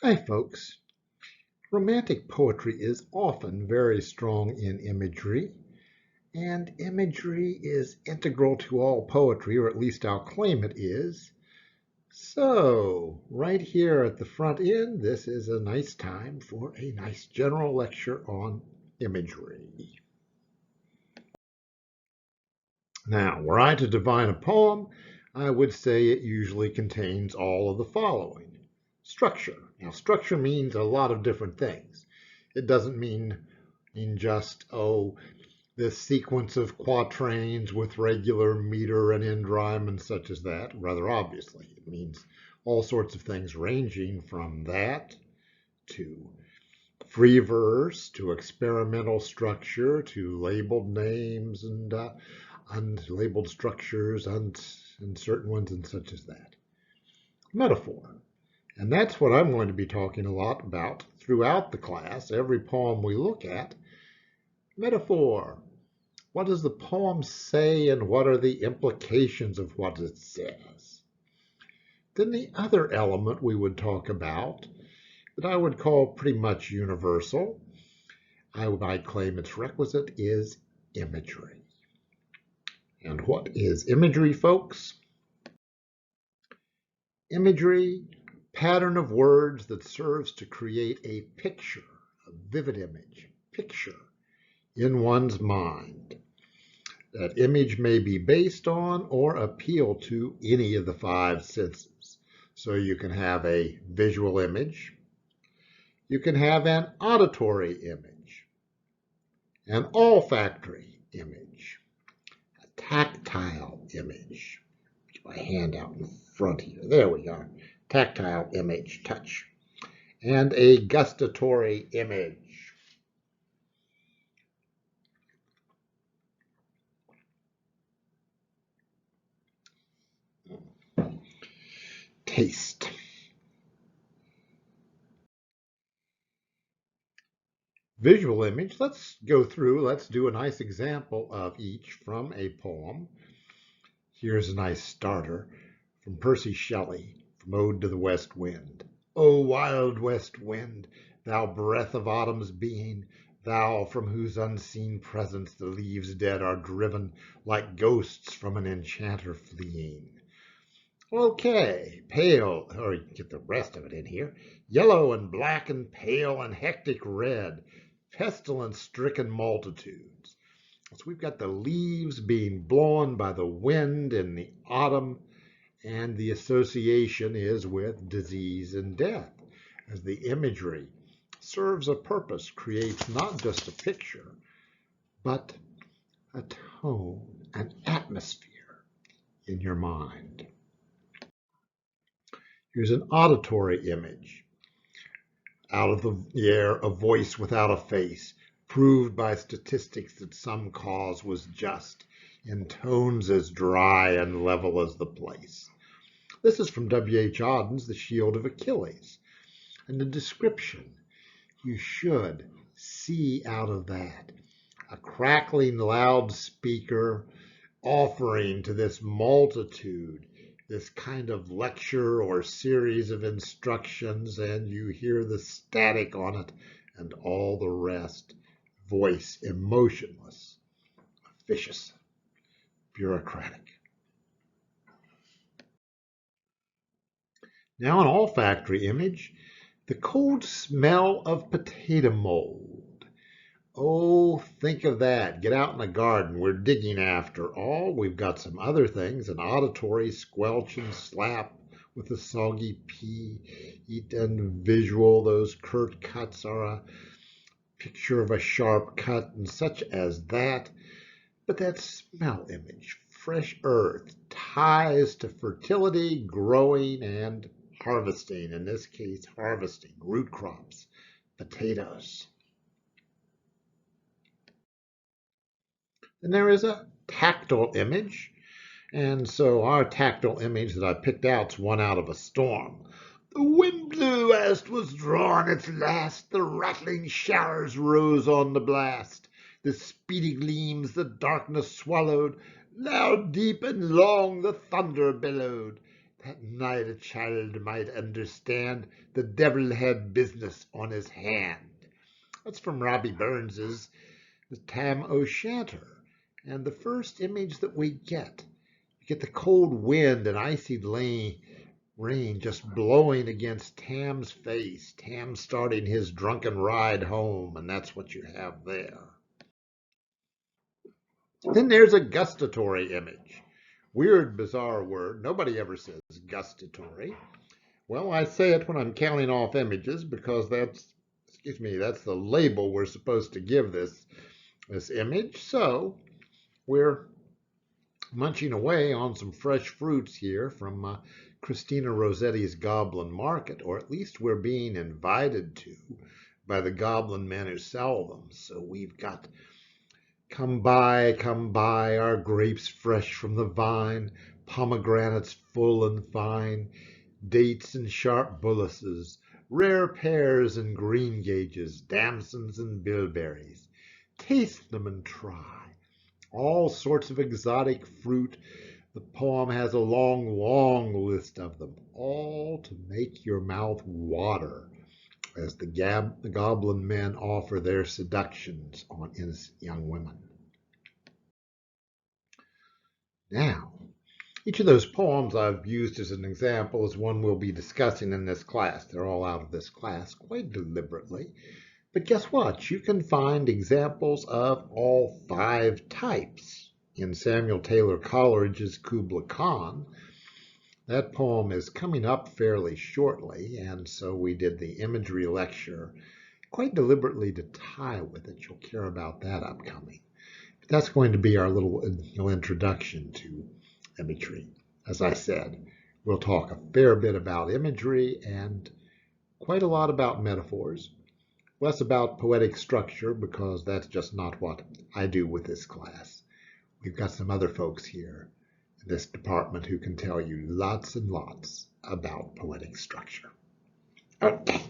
Hi, folks. Romantic poetry is often very strong in imagery, and imagery is integral to all poetry, or at least I'll claim it is. So, right here at the front end, this is a nice time for a nice general lecture on imagery. Now, were I to define a poem, I would say it usually contains all of the following. Structure. Now, structure means a lot of different things. It doesn't mean just, this sequence of quatrains with regular meter and end rhyme and such as that. Rather obviously, it means all sorts of things ranging from that to free verse to experimental structure to labeled names and unlabeled structures and certain ones and such as that. Metaphor. And that's what I'm going to be talking a lot about throughout the class. Every poem we look at. Metaphor. What does the poem say and what are the implications of what it says? Then the other element we would talk about that I would call pretty much universal, I might claim it's requisite, is imagery. And what is imagery, folks? Imagery, pattern of words that serves to create a picture, a vivid image, picture in one's mind. That image may be based on or appeal to any of the five senses. So you can have a visual image, you can have an auditory image, an olfactory image, a tactile image. Put my hand out in front here. There we are. Tactile image, touch. And a gustatory image. Taste. Visual image, let's go through, let's do a nice example of each from a poem. Here's a nice starter from Percy Shelley, from Ode to the West Wind. O wild west wind, thou breath of autumn's being, thou from whose unseen presence the leaves dead are driven like ghosts from an enchanter fleeing. Okay, pale, or get the rest of it in here. Yellow and black and pale and hectic red, pestilence-stricken multitudes. So we've got the leaves being blown by the wind in the autumn, and the association is with disease and death, as the imagery serves a purpose, creates not just a picture, but a tone, an atmosphere in your mind. Here's an auditory image. Out of the air, a voice without a face, proved by statistics that some cause was just, in tones as dry and level as the place. This is from W.H. Auden's The Shield of Achilles. And the description you should see out of that, a crackling loudspeaker offering to this multitude this kind of lecture or series of instructions, and you hear the static on it and all the rest. Voice emotionless, officious, bureaucratic. Now an olfactory image, the cold smell of potato mold. Oh, think of that. Get out in the garden. We're digging after all. We've got some other things, an auditory squelch and slap with a soggy pea. And visual, those curt cuts are a picture of a sharp cut and such as that. But that smell image, fresh earth, ties to fertility, growing, and harvesting. In this case, harvesting, root crops, potatoes. And there is a tactile image. And so our tactile image that I picked out is one out of a storm. The wind blew as 'twas drawn its last, the rattling showers rose on the blast, the speedy gleams the darkness swallowed, loud, deep, and long the thunder bellowed. That night a child might understand the devil had business on his hand. That's from Robbie Burns's The Tam O'Shanter. And the first image that we get, you get the cold wind and icy rain just blowing against Tam's face. Tam starting his drunken ride home, and that's what you have there. Then there's a gustatory image. Weird, bizarre word. Nobody ever says gustatory. Well, I say it when I'm counting off images because that's the label we're supposed to give this image. So we're munching away on some fresh fruits here from Christina Rossetti's Goblin Market, or at least we're being invited to by the goblin men who sell them. So we've got come buy our grapes fresh from the vine, pomegranates full and fine, dates and sharp bullaces, rare pears and greengages, damsons and bilberries. Taste them and try. All sorts of exotic fruit. The poem has a long, long list of them, all to make your mouth water as the goblin men offer their seductions on innocent young women. Now, each of those poems I've used as an example is one we'll be discussing in this class. They're all out of this class quite deliberately. But guess what? You can find examples of all 5 types in Samuel Taylor Coleridge's Kubla Khan. That poem is coming up fairly shortly, and so we did the imagery lecture quite deliberately to tie with it. You'll care about that upcoming. But that's going to be our little introduction to imagery. As I said, we'll talk a fair bit about imagery and quite a lot about metaphors. Less about poetic structure because that's just not what I do with this class. We've got some other folks here in this department who can tell you lots and lots about poetic structure. Okay.